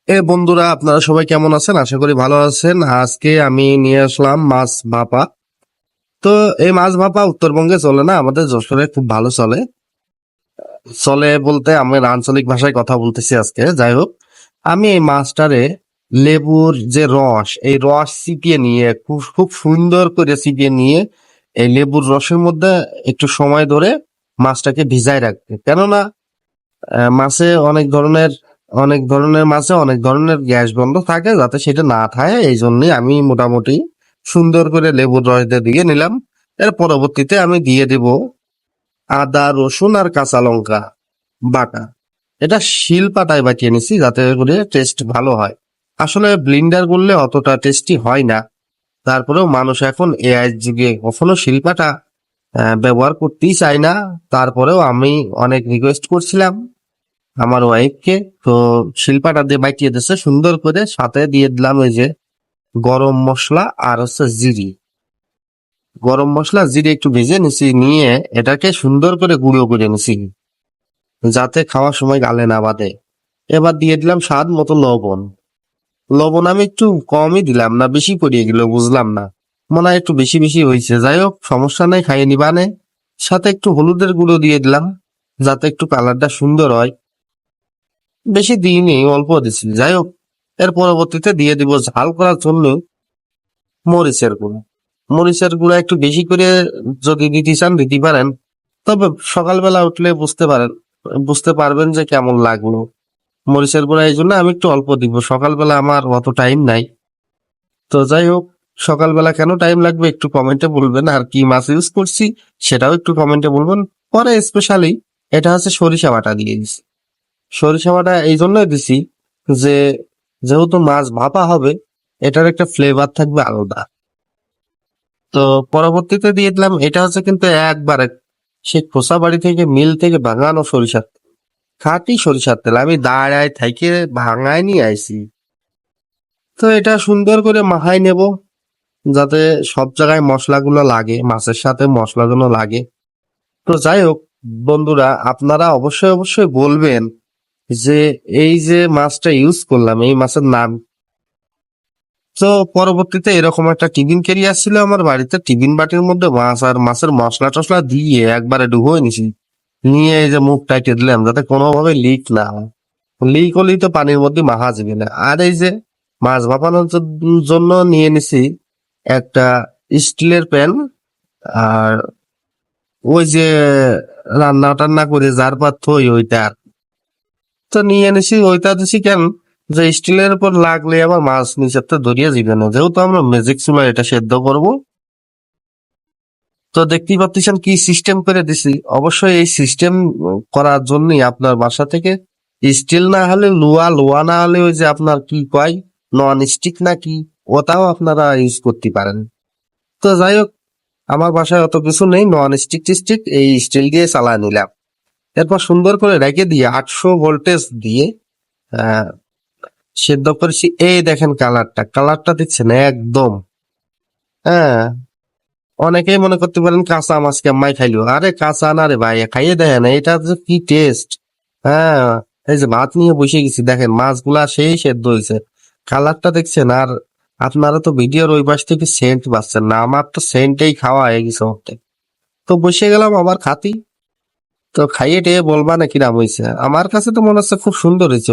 বন্ধুরা, আপনারা সবাই কেমন আছেন? আশা করি ভালো আছেন। আজকে আমি নিয়ে আসলাম মাছ ভাপা। তো এই মাছ ভাপা উত্তরবঙ্গে চলে না, আমাদের যশোরে খুব ভালো চলে। চলে বলতে আমি আঞ্চলিক ভাষায় কথা বলতেছি আজকে। যাই হোক, আমি এই মাছটারে লেবুর যে রস, এই রস চিপিয়ে নিয়ে খুব খুব সুন্দর করে চিপিয়ে নিয়ে এই লেবুর রসের মধ্যে একটু সময় ধরে মাছটাকে ভিজায় রাখবে। কেননা মাছে অনেক ধরনের মাছে অনেক ধরনের গ্যাস গন্ধ থাকে, যাতে সেটা না থাকে এই জন্যই আমি মোটামুটি সুন্দর করে লেবুর রস দিয়ে নিলাম। এর পরবর্তীতে আমি দিয়ে দিব আদা রসুন আর কাঁচা লঙ্কা বাটা। এটা শিলপাটায় বাটিয়ে নিছি যাতে করে টেস্ট ভালো হয়। আসলে ব্লিন্ডার করলে অতটা টেস্টি হয় না। তারপরেও মানুষ এখন এআই যুগে কখনো শিলপাটা ব্যবহার করতেই চায় না। তারপরেও আমি অনেক রিকোয়েস্ট করছিলাম আমার ওয়াইফকে, তো শিল্পাটা দিয়ে বাইটিয়ে দিচ্ছে সুন্দর করে। সাথে দিয়ে দিলাম ওই যে গরম মশলা আর হচ্ছে জিরি। গরম মশলা জিরে একটু ভেজে নিছি, নিয়ে এটাকে সুন্দর করে গুঁড়ো করে নিছি যাতে খাওয়ার সময় গালে না বাঁধে। এবার দিয়ে দিলাম স্বাদ মতো লবণ। লবণ আমি একটু কমই দিলাম, না বেশি পড়িয়ে গেল বুঝলাম না, মনে হয় একটু বেশি বেশি হয়েছে। যাই হোক, সমস্যা নাই, খাইয়ে নিবানে। সাথে একটু হলুদের গুঁড়ো দিয়ে দিলাম যাতে একটু কালারটা সুন্দর হয়। বেশি দিইনি, অল্প দিছি। যাই হোক, এর পরবর্তীতে দিয়ে দিব ঝাল করার জন্য মরিচের গুঁড়ো। মরিচের গুঁড়া একটু বেশি করে যদি দিতে চান দিতে পারেন, তবে সকালবেলা উঠলে বুঝতে পারবেন যে কেমন লাগলো মরিচের গুঁড়া। এই জন্য আমি একটু অল্প দিব, সকালবেলা আমার অত টাইম নাই। তো যাই হোক, সকালবেলা কেন টাইম লাগবে একটু কমেন্টে বলবেন, আর কি মাছ ইউজ করছি সেটাও একটু কমেন্টে বলবেন। পরে স্পেশালি এটা হচ্ছে সরিষা বাটা দিয়ে দিছি। সরিষা বাটা এই জন্যই দিছি যে যেহেতু মাছ ভাপা হবে, এটার একটা ফ্লেভার থাকবে আলাদা। তো পরবর্তীতে দিয়ে দিলাম, এটা হচ্ছে কিন্তু একবারে সে খোসা বাড়ি থেকে মিল থেকে ভাঙানো সরিষার তেল, খাঁটি সরিষার তেল। আমি দাঁড়ায় থেকে ভাঙায় নিয়ে আইছি। তো এটা সুন্দর করে মাখাই নেব যাতে সব জায়গায় মশলাগুলো লাগে, মাছের সাথে মশলাগুলো লাগে। তো যাই হোক বন্ধুরা, আপনারা অবশ্যই অবশ্যই বলবেন যে এই যে মাছটা ইউজ করলাম এই মাছের নাম। তো পরবর্তীতে এরকম একটা টিফিন ক্যারি আসছিল আমার বাড়িতে, টিফিন বাটির মধ্যে মাছ আর মাছের মশলা টসলা দিয়ে একবারে ডুবোয় নিছি। নিয়ে এই যে মুখ টাইটে দিলাম যাতে কোনোভাবে লিক না হয়। লিক হলেই তো পানির মধ্যে মাখা যাবে না। আর এই যে মাছ ভাপানোর জন্য নিয়ে নিছি একটা স্টিলের প্যান, আর ওই যে রান্না টান্না করে যার পাত থই ওইটা। তো নিয়ে নিছি ওইটা দিছি কেন, যে স্টিলের উপর লাগলে আবার মাছ নিচের তো ধরিয়া যাবে না, যেহেতু আমরা ম্যাজিক চুলায় এটা সেদ্ধ করব। তো দেখতেই পাচ্ছেন কি সিস্টেম করে দিছি। অবশ্যই এই সিস্টেম করার জন্যই আপনার বাসা থেকে স্টিল না হলে লোহা, লোহা না হলে ওই যে আপনার কি কয় নন স্টিক নাকি, ওটাও আপনারা ইউজ করতে পারেন। তো যাই হোক, আমার বাসায় অত কিছু নেই, নন স্টিক টিস্টিক এই স্টিল দিয়ে চালায় নিলাম। এরপর সুন্দর করে রেখে দিয়ে 800 ভোল্টেজ দিয়ে আহ সেদ্ধ করেছি। এই দেখেন কালারটা দিচ্ছেন একদম। হ্যাঁ, অনেকেই মনে করতে পারেন কাঁচা মাছ কেমন খাইলো, আরে কাঁচা না রে ভাই, খাইয়ে দেখেন এটা যে কি টেস্ট। হ্যাঁ, এই যে ভাত নিয়ে বসে গেছি, দেখেন মাছগুলা সেই সেদ্ধ হয়েছে। কালারটা দেখছেন, আর আপনারা তো ভিডিওর ওই পাশ থেকে সেন্ট পাচ্ছেন না, আমার তো সেন্টেই খাওয়া হয়ে গেছে অর্ধেক। তো বসে গেলাম আবার খাতি। তো খাইয়ে টেয়ে বলবা না কিরাম হয়েছে, আমার কাছে তো মনে হচ্ছে খুব সুন্দর হয়েছে।